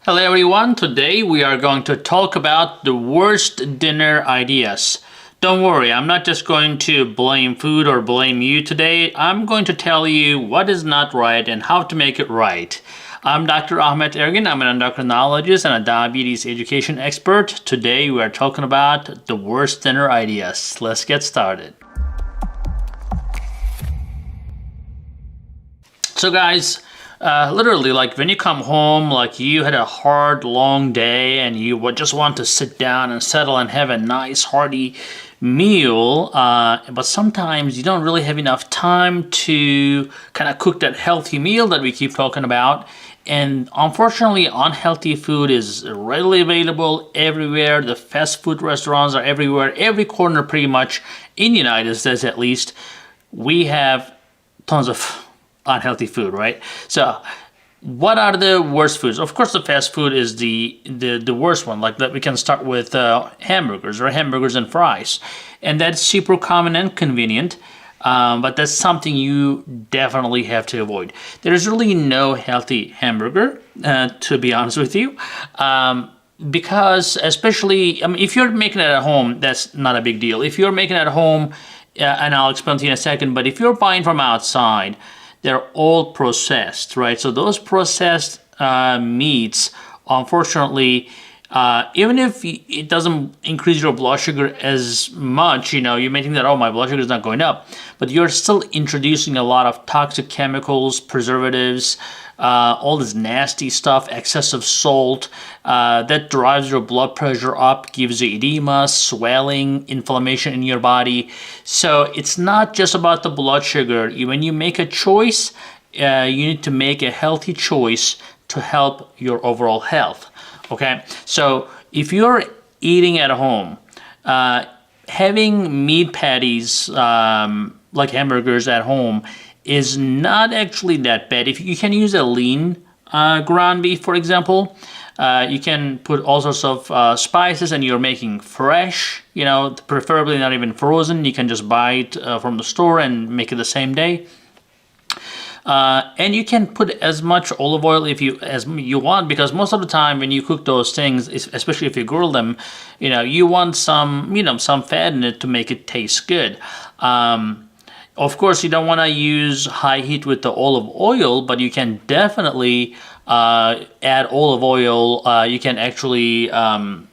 Hello everyone, today we are going to talk about the worst dinner ideas. Don't worry, I'm not just going to blame food or blame you today. I'm going to tell you what is not right and how to make it right. I'm Dr. Ahmet Ergin. I'm an endocrinologist and a diabetes education expert. Today we are talking about the worst dinner ideas. Let's get started. So guys, literally, like when you come home, like you had a hard, long day and you would just want to sit down and settle and have a nice, hearty meal, but sometimes you don't really have enough time to kind of cook that healthy meal that we keep talking about. And unfortunately, unhealthy food is readily available everywhere. The fast food restaurants are everywhere, every corner pretty much in the United States at least. We have tons of unhealthy food, right? So what are the worst foods? Of course, the fast food is the worst one. Like that, we can start with hamburgers and fries, and that's super common and convenient. But that's something you definitely have to avoid. There's really no healthy hamburger, to be honest with you. Because especially, I mean, if you're making it at home, that's not a big deal. If you're making it at home, and I'll explain to you in a second, but if you're buying from outside, they're all processed, right? So those processed meats, unfortunately, even if it doesn't increase your blood sugar as much, you may think that, oh, my blood sugar is not going up, but you're still introducing a lot of toxic chemicals, preservatives, all this nasty stuff, excessive salt, that drives your blood pressure up, gives you edema, swelling, inflammation in your body. So it's not just about the blood sugar. When you make a choice, you need to make a healthy choice to help your overall health. Okay, so if you're eating at home, having meat patties like hamburgers at home is not actually that bad. If you can use a lean ground beef, for example, you can put all sorts of spices, and you're making fresh, preferably not even frozen. You can just buy it from the store and make it the same day. And you can put as much olive oil as you want, because most of the time when you cook those things, especially if you grill them, you want some fat in it to make it taste good. Of course, you don't want to use high heat with the olive oil, but you can definitely add olive oil. You can actually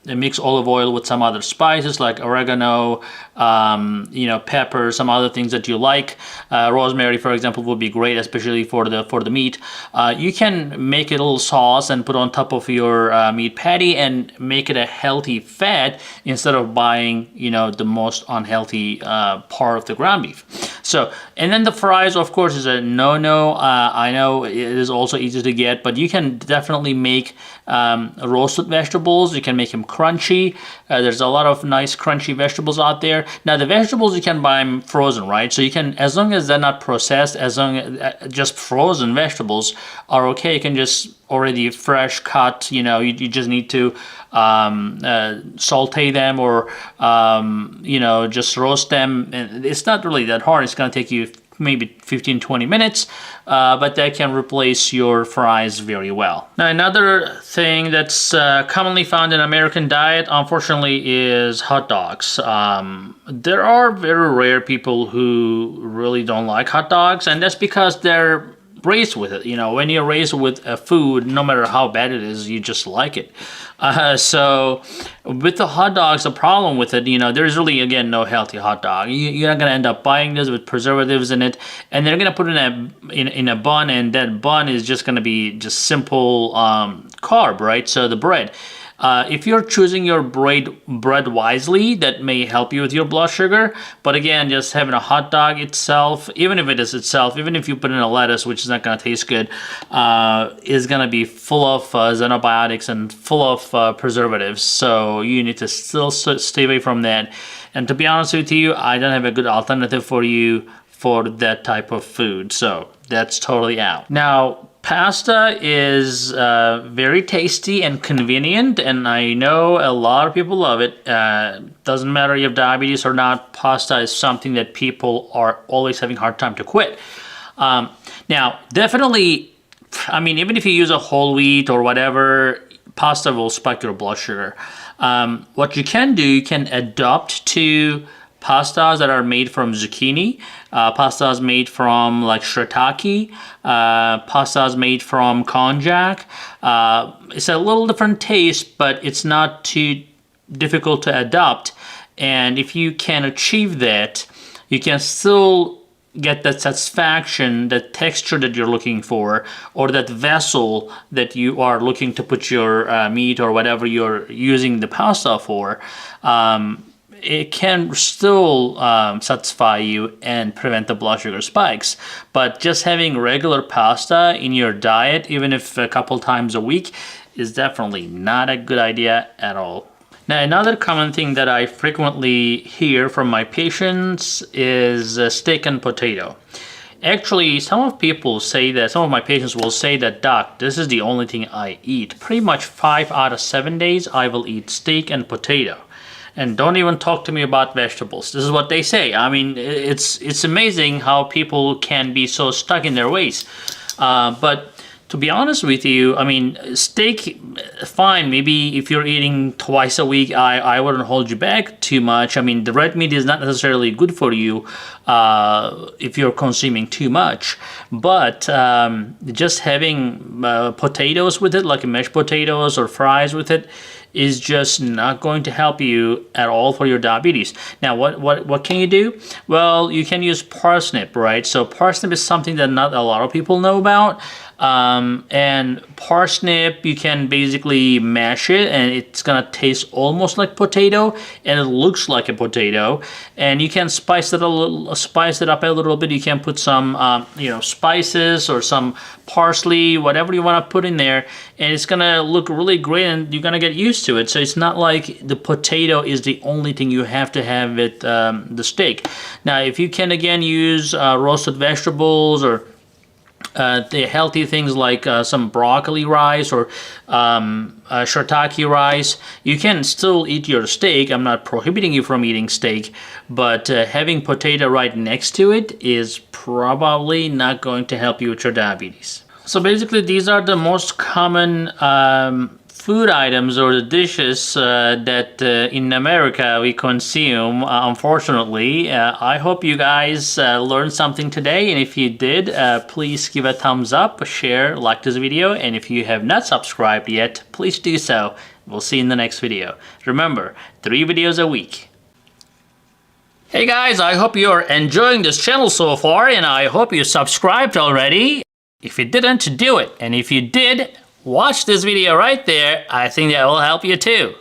mix olive oil with some other spices like oregano, pepper, some other things that you like. Rosemary, for example, would be great, especially for the meat. You can make a little sauce and put on top of your meat patty and make it a healthy fat instead of buying, the most unhealthy part of the ground beef. So, and then the fries, of course, is a no-no. I know it is also easy to get, but you can definitely make roasted vegetables. You can make them crunchy. There's a lot of nice crunchy vegetables out there. Now, the vegetables, you can buy them frozen, right? So you can, as long as they're not processed, as long as just frozen vegetables are okay. You can just already fresh cut, you just need to saute them or just roast them. And it's not really that hard. It's going to take you maybe 15-20 minutes, but that can replace your fries very well. Now, another thing that's commonly found in American diet, unfortunately, is hot dogs. There are very rare people who really don't like hot dogs, and that's because they're raised with it. When you're raised with a food, no matter how bad it is, you just like it. So with the hot dogs, the problem with it, there's really, again, no healthy hot dog. You're not going to end up buying this with preservatives in it, and they're going to put it in a bun, and that bun is just going to be just simple carb, right? So the bread. If you're choosing your bread wisely, that may help you with your blood sugar. But again, just having a hot dog itself, even if you put in a lettuce, which is not going to taste good, is going to be full of xenobiotics and full of preservatives. So you need to still stay away from that. And to be honest with you, I don't have a good alternative for you for that type of food. So that's totally out. Now, pasta is very tasty and convenient, and I know a lot of people love it. Doesn't matter if you have diabetes or not, pasta is something that people are always having a hard time to quit. Now, definitely, I mean, even if you use a whole wheat or whatever, pasta will spike your blood sugar. What you can do, you can adapt to pastas that are made from zucchini, pastas made from like shiitake, pastas made from konjac. It's a little different taste, but it's not too difficult to adopt. And if you can achieve that, you can still get that satisfaction, that texture that you're looking for, or that vessel that you are looking to put your meat or whatever you're using the pasta for. It can still satisfy you and prevent the blood sugar spikes. But just having regular pasta in your diet, even if a couple times a week, is definitely not a good idea at all. Now, another common thing that I frequently hear from my patients is steak and potato. Actually, some of my patients will say that, Doc, this is the only thing I eat. Pretty much 5 out of 7 days, I will eat steak and potato. And don't even talk to me about vegetables. This is what they say. I mean, it's amazing how people can be so stuck in their ways. But to be honest with you, I mean, steak, fine. Maybe if you're eating twice a week, I wouldn't hold you back too much. I mean, the red meat is not necessarily good for you if you're consuming too much. But just having potatoes with it, like mashed potatoes or fries with it, is just not going to help you at all for your diabetes. Now, what can you do? Well, you can use parsnip, right? So parsnip is something that not a lot of people know about. And parsnip, you can basically mash it and it's gonna taste almost like potato and it looks like a potato, and you can spice it up a little bit. You can put some spices or some parsley, whatever you want to put in there, and it's gonna look really great and you're gonna get used to it. So it's not like the potato is the only thing you have to have with the steak. Now, if you can again use roasted vegetables or the healthy things like some broccoli rice or shiitake rice, you can still eat your steak. I'm not prohibiting you from eating steak, but having potato right next to it is probably not going to help you with your diabetes. So basically, these are the most common food items or the dishes that in America we consume, unfortunately. I hope you guys learned something today, and if you did, please give a thumbs up, share, like this video, and if you have not subscribed yet, please do so. We'll see you in the next video. Remember, 3 videos a week. Hey guys, I hope you're enjoying this channel so far, and I hope you subscribed already. If you didn't, do it, and if you did, watch this video right there. I think that will help you too.